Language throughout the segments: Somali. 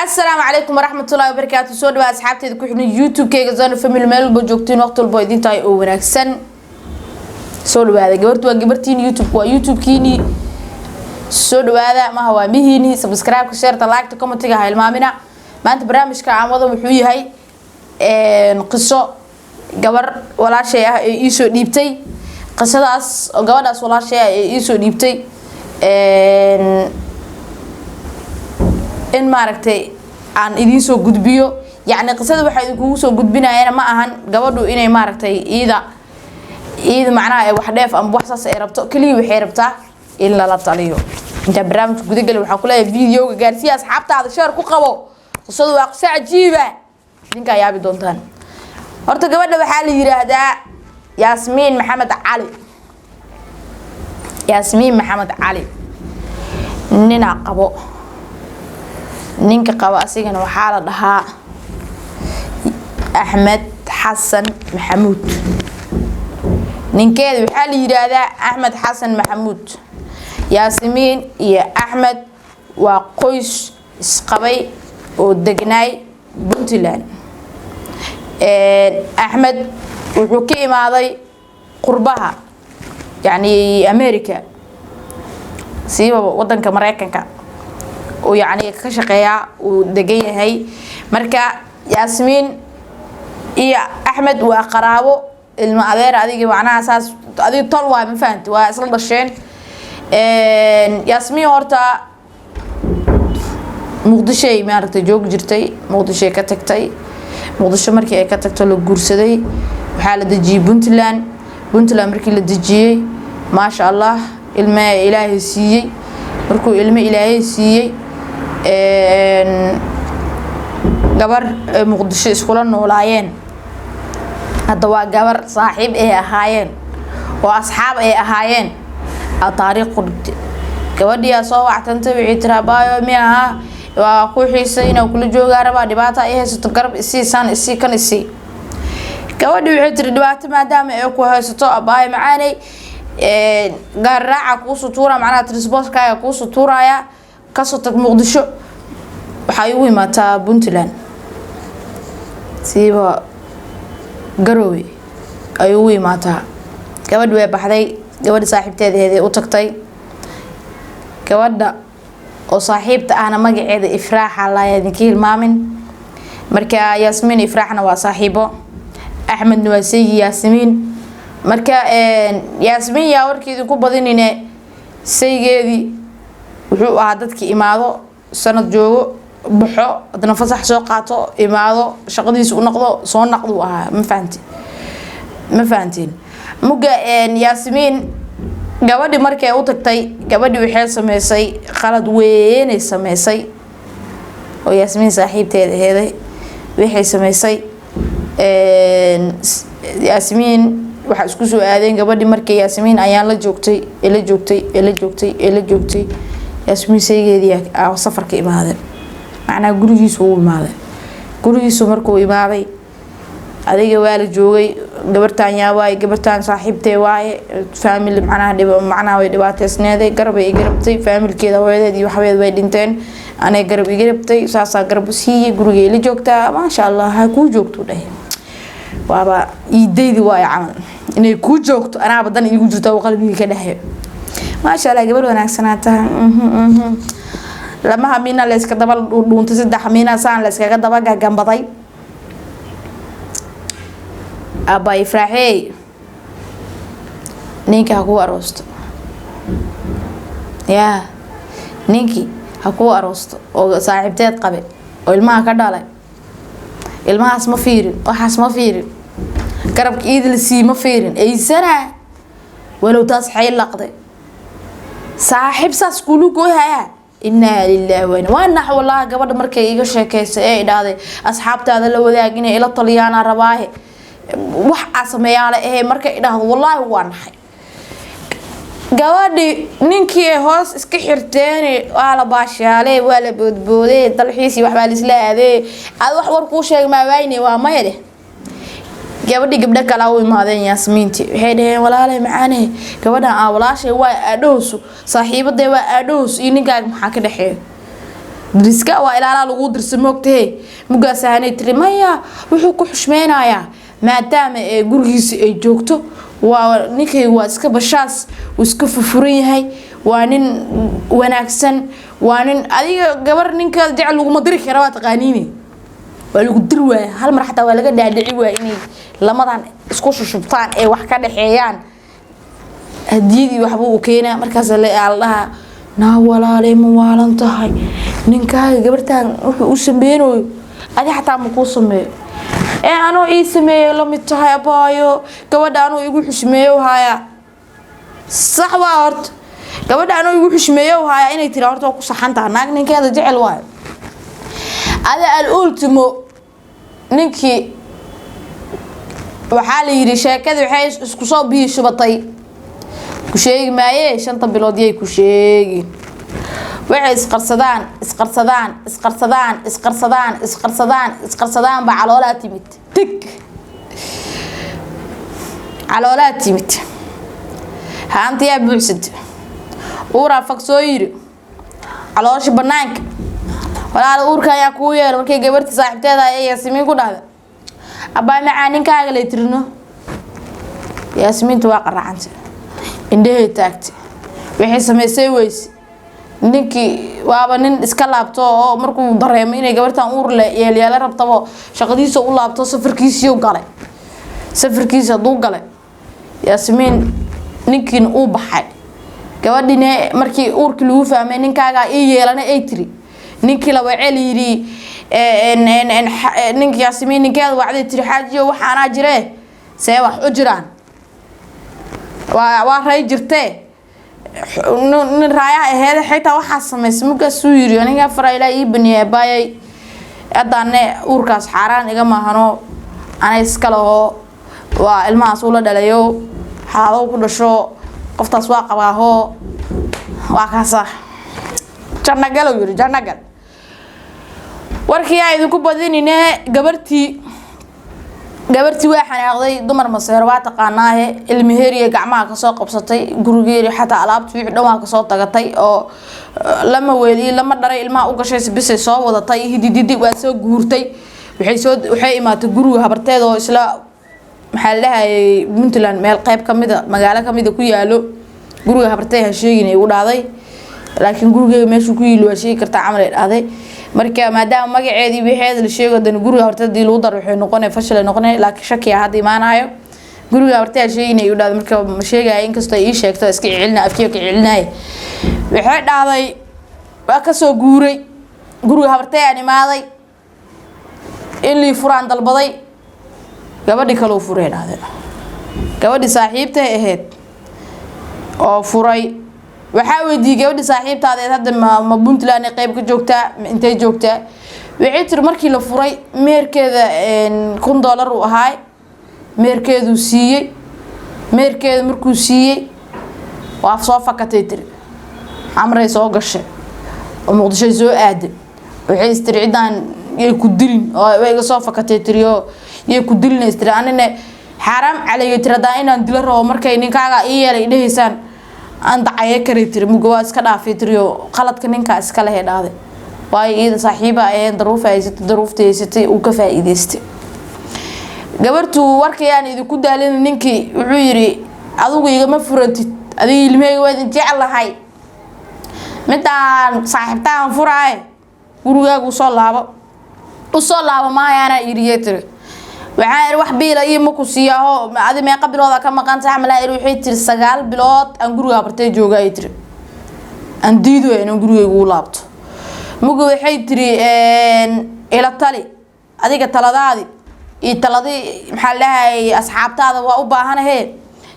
السلام عليكم ورحمة الله وبركاته. سو دوا أصحابتي ku xidhan YouTube-kayga Zone Family meel walba joogtiin waqti walba idin tahay oo wanaagsan. Soo dhawaada gabartiin YouTube waa YouTube-kiini. Soo dhawaada ma waa mihiini subscribe share like comment-ga ha ilmaamina. Maanta barnaamijka aan wado wuxuu yahay qiso gabar walaashay ah ee ii soo dhiibtay. Qisadaas oo gabadhaas walaashay ah ee ii soo dhiibtay in maaragtay aan idin soo gudbiyo yaani qisada waxa idin soo gudbinaayeen ma ahan gabadhu inay maaragtay iyada macnaha ay wax dheef ama wax saas ay rabto kaliya waxay rabtaa in la taliyo inta barnaamij gudaha gal waxa ku leeyahay video gaarsiya asxaabtaada share ku qabo qisadu waa qiso cajiib ah idinka yaabi doontaan horta gabadha waxa la yiraahdaa Yasmin Maxamed Cali nina qabo ninka qaba asigana waxa la dhahaa Ahmed Hassan Maxamuud ninkeedu waxa la yiraahdaa Ahmed Hassan Maxamuud Yasmin iyo Ahmed waa qoys isqabay oo degnaay Puntland Ahmed wuxuu ka imaaday qurbaha yani America siiba wadanka Mareykanka oo yani ka shaqeeya oo degan yahay marka Yasmin iyo Ahmed waa qaraabo ilma adeer adiga macnaha saas adiga tol waa ma fahanti waa isla dhasheen Yasmin horta Muqdisho ay maartay joog jirtay Muqdisho ka tagtay Muqdisho markii ay ka tagto la guursaday waxa la dajiyay Puntland markii la dajiyay ma sha Allah ilma Ilaahay siiyay markuu ilma Ilaahay siiyay gabar Muqdisho iskula noolaayeen hadda waa gabar saaxiib ay ahaayeen oo asxaab ay ahaayeen taariikh qudbti gabadhiya soo wactantay wixii tiraabayo miyaha waa ku xiisay inuu kula joogaa raba dhibaato ay haysato garab isiisan kan gabadhi wixii tir dhibaato maadaama ay ku haysato abaay macaanay gaar raaca ku sutura macnaha transportkaaga ku suturaya ka soo tag Muqdisho waxay u imaataa Puntland siiba garowe ay u imaataa gabadhu way baxday gabadha saaxiibteedeeda u tagtay gabadha oo saaxiibta ahna magaceeda Ifraax la yidin maamin marka Yasmin Ifraaxna waa saaxiibo Ahmed waa sayyi Yasmin marka Yasmin yaa warkeedu ku badinine saygeedii wuxuu ahaa dadkii imaado sanad joogo baxo adna fasax soo qaato imaado shaqadiisa u noqdo soo noqdo ahaa ma fahantiin muga Yasmin gabadhi markay u tagtay gabadhi waxay sameysay qalad weyn ay sameysay oo Yasmin saaxiibteeda heeday waxay sameysay Yasmin waxa isku soo aadeen gabadhi markay Yasmin ayaan la joogtay Yasmin saygeedii safarka imaaday macna gurigiisu uu imaaday gurigiisu markuu imaaday adiga waa la joogay gabartaan saaxiibtay waaye family macnaha way dhibaateysneeday garab ay garabtay familkeeda hooyadeed iyo waxweed way dhinteen anay garab garabtay saasa garab siiyay gurigeeda la joogtaa ma sha Allah ha ku joogto dhahay waaba iideedi waa camal inay ku joogto ana badan igu jirto oo qalbiga ka dhahay ما شاء الله قبل وناكسناتها لما همينا لسك دبل دونت سدح همينا سان لسك دبل جنبضي أبا يفرحي نيكي هكو أروست يا نيكي هكو أروست أو صاحبتي قبل والما كدالي الماء اسمه فيرن وحس ما فيرن قربك إيد لسي ما فيرن أي سنة ولو تصحي اللقطة صاحب ساس كلو كوها إنا لله وإنا والله قبل مركي إيجا شاكيس إيه دادي أصحابتي هذا لو ذاقيني إلى طليانا رباهي وح أسمي على إيه مركي إيه والله وانحي قوادي نينكي هوس اسكحرتيني وعلى باشي عليه ولا بودبودي طلحيسي وحبالي سلاهي هذا وحور كوشي ما بيني وما يده gabadhi gabdha kala u imaadeen Yasminti waxay dhaheen walaalay macaanay gabadha walaashay waa aadhoos saaxiibaday waa aadhoos iyo ninkaaga maxaa ka dhaxeeyo diriska waa ilaalaa lagu dirsan moogtay mugaas aanay tiri maya wuxuu ku xushmeenayaa maadaama ee gurigiisa ay joogto waa ninkay waa iska bashaas iska fufuran yahay waa nin wanaagsan waa nin adiga gabar ninka jecel lagu madiri kara waa taqaaniini waa lagu dir waa hal mar xataa waa laga dhaadhici waa inay lamadan isku shushubtaan ee wax ka dhaxeeyaan hadiyadii waxba uu keenaa markaas la ilaalaha naa walaalay ma waalan tahay ninkaaga gabartaan wuxuu u sameeyay adi xataa ma ku sameeyo anoo ii sameeyo la mid tahay abaayo gabadha anoo igu xushmeeyo haya sax waa horta gabadha anoo igu xushmeeyo haya inay tiri horta ku saxanta naag ninkeeda jecel waa ada al ultimo ninki waxa la yiri sheekada waxay isku soo biishubatay ku sheegi maaye 5 bilood yay ku sheegi waxay isqarsadaan ba caloolaa timid tik caloolaa timid haantiya buuxsad uura faksoo yiri caloosha banaanka walaal uurka ayaa ku yeer markay gabarta saaxiibteeda ay Yaasmiin ku dhahday abaa macaankaaga la tirino Yaasmiintu waa qaracanta indhehe taagtay waxay sameysay weys ninkii waaba nin iska laabto oo markuu dareemay inay gabartan uur yeelyaala rabtabo shaqadiisa u laabto safarkiisa duu galay Yaasmiin ninkiin uu baxay gabadhine markii uurkii lagu fahmay ninkaaga ii yeelana ay tiri ninkii la wacel yiri ninkii Yaasmiin ninkeeda wacday tiri xaajiyo waxaana jiree see wax u jiraan waa ray jirtee nin raaya aheed xitaa waxa sameysay mugaas uu yiri aniga farayla ii baniye baayay adane uurkaas xaraan iga maahano ana iska laho waa ilmahaas uu la dhalayo xaado ku dhasho qoftaas waa qabaaho waa kaasa janagal yiri janagal warkii ay idinku badinine gabartii waa xanaaqday dumar maseer waa taqaanaahe ilmiheeriye gacmaha ka soo qabsatay gurigeeri xataa alaabtii wixii dhawaa ka soo tagatay oo lama weeli lama dharay ilmaha u gashay bisay soo wadatay hidididi waa soo guurtay waxay imaatay guriga habarteeda oo isla maxaa la dhahay Puntland meel qayb kamida magaalo kamida ku yaalo guriga habarteeda sheeginay u dhaaday laakiin gurigeega meeshu ku yiilo sheegi kartaa camal ay dhaaday marka maadaama magaceedii wixeed la sheego dan guriga hortadii lagu dar waxay noqonay fashil noqonay laakiin shaki ah hadii maanayo guriga hortay sheeginay u dhaaday marka ma sheegay in kasta ay sheegto iska cilina afkiyo ka cilinay waxay dhaaday waa ka soo guuray guriga hortay aan imaaday illi furaan dalbaday gabadhi kale u furay dhaaday gabadhi saaxiibtay ahayd oo furay waxa weydii gabadhi saaxiibtaada hadda ma Puntland qayb ka joogtaa intay joogtaa wixii tir markii la furay meerkeeda $1 u ahaay meerkeedu siiyay meerkeeda markuu siiyay waa soo fakatay tir amray soo gashay oo Muqdisho soo aaday waxay istircidaan yay ku dilin oo way iga soo fakatay tiriyo yay ku dilin istiraanina xaram calayga tirada inaan dilo rabo markay ninkaaga ii yeelay dhaheysaan aan dacay kareetir mugo iska dhaafay tiriyo qaladka ninka iska la heedaaday way iyada saaxiiba ay daruufteysatay uu ka faa'iideystay gabartu warkayaan idinku daalin ninkii wuxuu yiri adigu igama furantid adiga ilmeyga waa jecelahay midaan saaxiibtaan furaay gurigaaga u soo laabo maayaana iriyeetir waxaan wax biila iyo ma ku siiyaho adi ma qabilooda ka maqan tahay amala waxay tir 9 bilood aan guriga bartay joogay tir aan diido inaan gurigayga u laabto mugo waxay tiri ila tali adiga taladaadi taladii maxaa lahaay asxaabtaada waa u baahanahay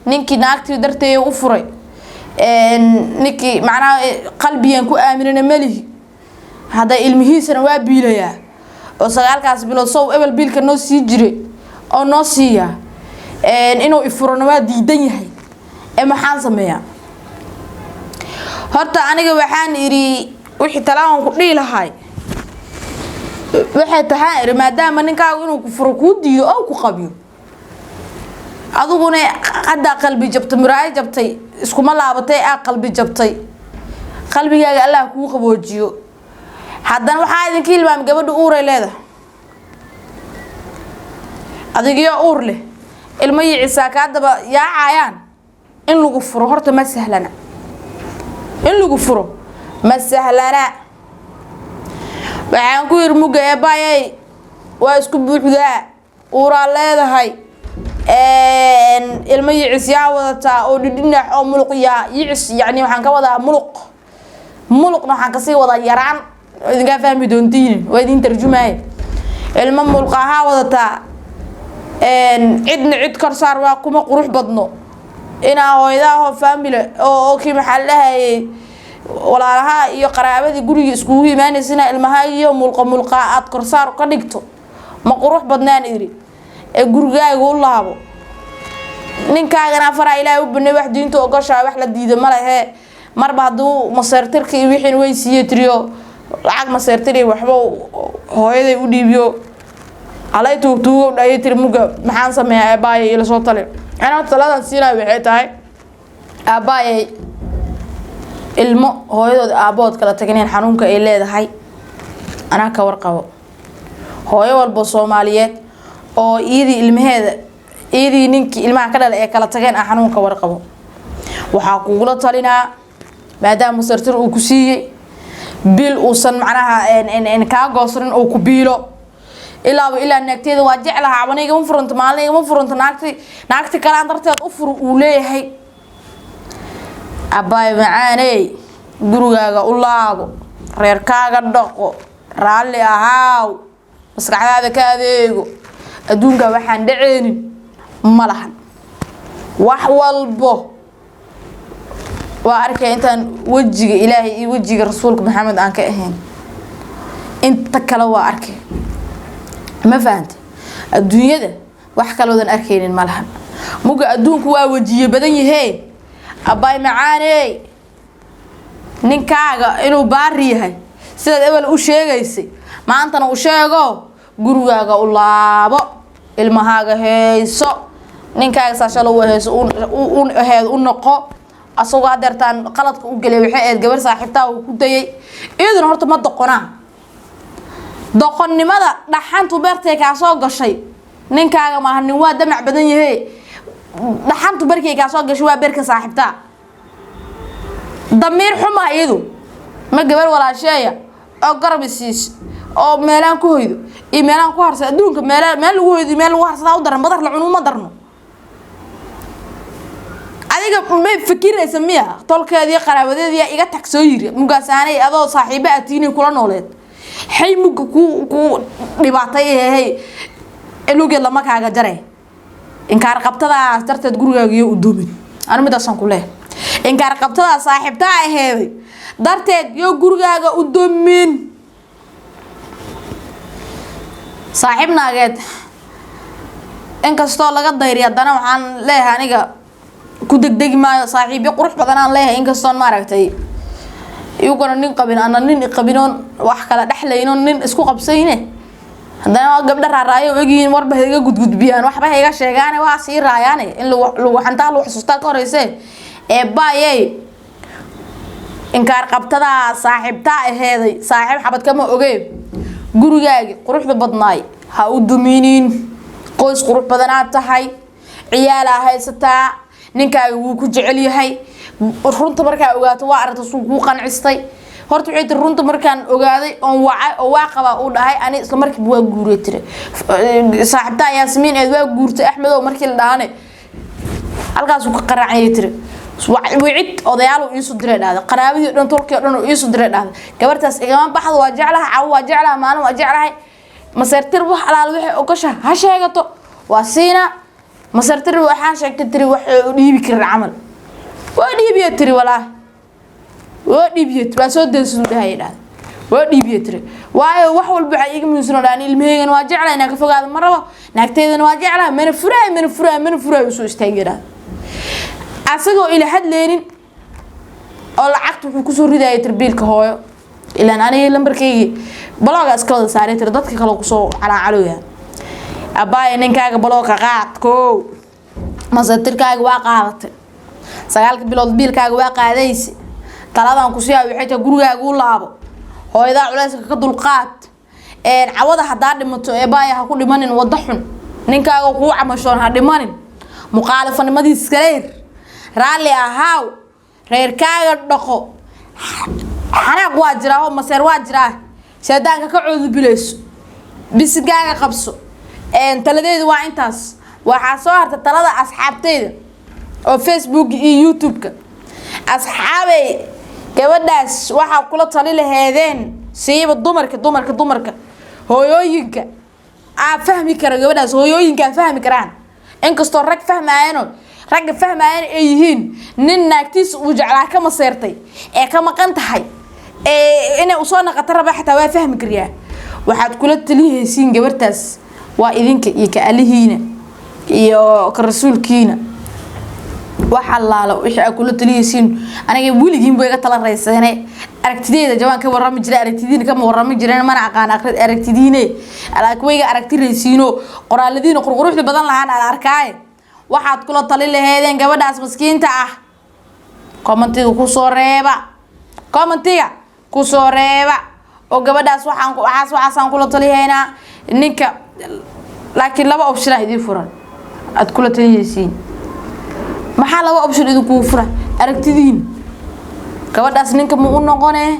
ninkii naagtii dartay u furay ninkii macnaa qalbiyan ku aaminana malihi hada ilmihiisana waa biilaya oo 9 bilood soo ebel biilka noo sii jiray oo noo siiya inuu ifurano waa diidan yahay maxaan sameeyaa horta aniga waxaan iri wixii talaawon ku dhiilahay waxay tahay maadaama ninkaagu inuu ku furo ku diido oo ku qabiyo aduguna qada qalbi jabtay muraay jabtay isku ma laabatay qalbi jabtay qalbigaaga Allah ku qaboojiyo haddana waxaa idinka hilmaam gabadha uuray leedahay adigiyo uur leh ilmo yicisaa ka daba yaacayaan in lagu furo horta ma sahlana in lagu furo ma sahlana waxaan ku yiri muga eebayay waa isku buuxdaa uuraa leedahay ilmo yicisyaa wadataa oo dhidhinax oo muluqya yicis yani waxaan ka wadaa muluqna waxaan kasii wadaa yaraan idinka fahmi doontiin waa idin tarjumaay ilmo mulqaha wadataa cidna cid kor saar waa kuma qurux badno ina hooyadaha family oo kii maxal lahaayay walaalaha iyo qaraabada guriga isku iimaanaysan ilmaha iyo mulqa aad kor saar ka dhigto ma qurux badnaan iri ee gurigaaga u laabo ninkaagana fara ilaahay u banay wax diinta oo gashaa wax la diido ma lahe marba haduu maseertirka iyo wixii way siiyay tiriyo lacag maseertiray waxba hooyaday u dhiibiyo على توتو داي ترموجا محان سميها أباي إلى صوت طلع أنا ثلاثة سنين بحيتها أباي هو يد أبوات كلا تكنين حنونك إلى ده هاي أنا كورقه هو يوال بصوماليات أو إيدي المهذا إيدي نينك المع كلا كلا تكين حنونك ورقه وحقوقنا طلنا بعد مسرتر وكسية بيل وصل معناها إن كاغوسرن أو كبيرو إلا نكتيد واجعلها عوانيك مفرنت ماليك مفرنت ناكتي كلام درتيد أفر وليهي أباي معاني قروغاقا أولاقو ريركاقا دقو رالي أهاو مسكح هذا كاذيقو أدونك وحان دعيني ملحن وحوالبو وأركي إنتان وجيك إلهي وجيك رسولك محمد عنك إهين إنت كلاوا أركي ما فهمت الدنيا ده وحكى له ذن أركين الملحم موجا أدونك ووجيه بدني هي أباي معاني نكاجا إنه باري هاي سيد أول أشياء جيسي ما أنتنا أشياء جروجا الله با المهاجة هي ص نكاجا ساشلو هي هذا النقاء أصوغ درتان قلت وجلي وحيد جبر صاحبته وكتير إذا نهرت ما دقنا doqonnimada dhaxantu beertay ka soo gashay ninkaaga ma hanin waa damac badan yahay dhaxantu barkay ka soo gashay waa beerka saaxiibta damiir xuma iyadu ma gabar walaasheeya oo garbisiis oo meelaan ku hoydo iyo meelaan ku harsa adduunka meel lagu hoydo meel lagu harsada u daran badar la cunuuma darno adiga ma fikiraysa miya tolkeedii qaraabadeedii iga tag soo yiri mugasaanay adoo saaxiibo atiinay kula nooleed حي مكو دبعتي هي إلوجي لما كاجا جري إن كار قبتها ترتد جروجا يو دومين أنا مدرسان كله إن كار قبتها صاحب تاعي هذي درتد يو جروجا دومين صاحبنا قد إن كستول لقد ضيري أدنا وحن له هنيجا كودك دق ما صاحبي قرح بدنا له إن كستون ما ركتي يقولون نين قبل أنا نين قبلون وحكلا دحلينون نين اسكو قبسينه هذا قبل الرأي ويجين وربه هيجا جود بيان وحبه هيجا شجعانه وعصير رأيانه إن لو حنتها لو حسوستا كوريسه باي إنكار قبتها صاحب تاعي هذا صاحب حبت كم أوجيب جروجاج قروح ببضناي هاودو مينين قوس قروح بدنات تحي عيالها هاي ستا نينكا وكجعلي هاي runta markaa ogaato waa aragto suuq qancistay horta wixii runta markaan ogaaday oo wacay oo waaqaba uu dhahay ani isla markii waa guuray tire saaxiibta Yaasmiin ee waa guurtay Axmed oo markii la dhaanay halkaas uu ka qaraacay tire wicid odayaal uu isu diray dhaada qaraabadii dhan tolkii dhan uu isu diray dhaada gabartaas igama baxdo waa jeclaha caaw waa jeclaha maalin waa jeclahay maseertir wax alaal wixii oo gasha ha sheegato waa siina maseertir waxa sheegtay tire wax u dhiibi karin amal ودي بيتري ولا ودي بيتري وسود السود هاي ده ودي بيتري واي وحول بعيق من سنة يعني المهين واجعله إنك فوق هذا مرة نكتيد واجعله من فراي وسوي استيقظ أسقو إلى حد لين أول عقد وكسور ذا يتربيل كهاي إلا أنا يلهم بركي بلاغ أسكال ساري ترددك خلق صو على علويا أباي إنك بلاغ قاعد كو ما زترك واقعت sagaalka bilood biilkaaga waa qaadaysi taladan ku siyaa wixii ta gurigaaga u laabo hooyada culayska ka dulqaad cawada hadaa dhimato baaya ha ku dhimanin wada xun ninkaaga ku camashoon ha dhimanin muqaalafanimadiis kaleer raali ahaaw reerkaaga dhaqo xanaaq waa jiraa oo maseer waa jiraa shaydaanka ka cudbilayso bisigaaga qabso taladeedu waa intaas waxa soo harta talada asxaabteeda oo Facebook iyo YouTube-ka asxaabay gabadhaas waxa kula tali lahaydeen siiba dumarka hooyooyinka fahmi kara gabadhaas hooyooyinka fahmi karaan inkastoo rag fahmaayeen ay yihiin nin naagtiis uu jeclaa ka maseertay ee ka maqan tahay inay u soo naqata raba xataa waa fahmi kariyaa waxaad kula taliyaysiin gabartaas waa idinka iyo ka alihiina iyo ka rasuulkiina waxa laalo wixii ay kula taliyaysiin aniga wiligiin buu iga tala raysanay aragtideeda jawaan ka warrami jiray aragtidiina kama warrami jireen mana aqaan aragtidiine alaakwayga aragtiraysiino qoraaladiina qurquruxda badan lahaan aan arkay waxaad kula tali lahaydeen gabadhaas miskiinta ah commentiga ku soo reeba oo gabadhaas waxaan kula taliyeynaa ninka laakiin laba option idin furan aad kula taliyaysiin maxaa laba option idinku furan aragtidiin gabadhaas ninka ma u noqonee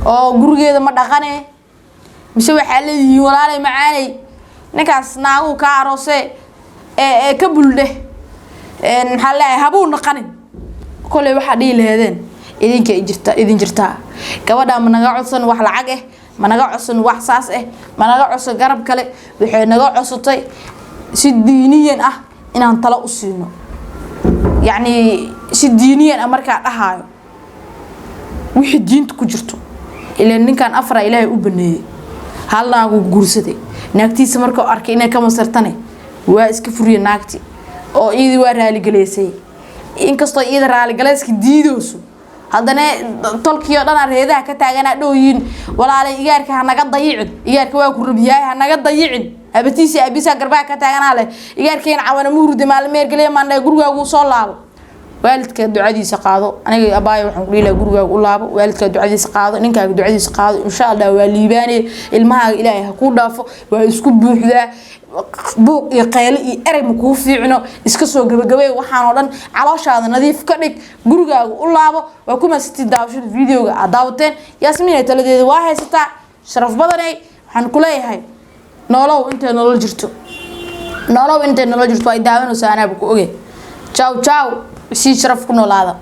oo gurigeeda ma dhaqane mise waxa leeyihiin walaalay macaanay ninkaas naagu ka aroose ka bulde maxaa leeyahay habuu naqanin kolay waxa dhii lahaydeen idin jirta gabadha ma naga codsan wax lacag ma naga codsan wax saas ma naga codsan garab kale waxay naga codsatay si diiniyan ah inaan tala u siino يعني سدينيا أمريكا أهاي وحد جنت كجرتو إلا إن كان أفرع إلهي أبني هلا وجرسدي نكتي سمرك أركينا كم سرتني واسكفري نكتي أو إيدي ورا لجلسي إن كسر إيد را لجلس كديدوسو هذا تلقي أنا هذا كتاعنا دوين ولا على إيجارك هنقد ضيعن إيجارك وأكون بياي هنقد ضيعن أبتيسي أبيسا قربا كتاعنا على إيجارك عوانا مورد مال ميرجلي ما نجروجا وصلاه والدك دعادي سقاضو أنا أباي وحنقولي له جروجا وقلابه والدك دعادي سقاضو إنك دعادي سقاضو إن شاء الله والليباني المها إلهي هكون دافو ويسكب بحذا بوق يقيل أري مكوفي عنو إسكسو جبجبي وحنودن على شاذ نظيف كنك جروجا وقلابه وكم ستداوش الفيديو عداوتين ياسمين تلدي واحد ستة شرف بدني حنقولي هاي نولو أنت نولو جرتو نولو أنت نولو جرتو أي داون وسأنا بكو أوكي تشاو تشاو سي شرف كنو هذا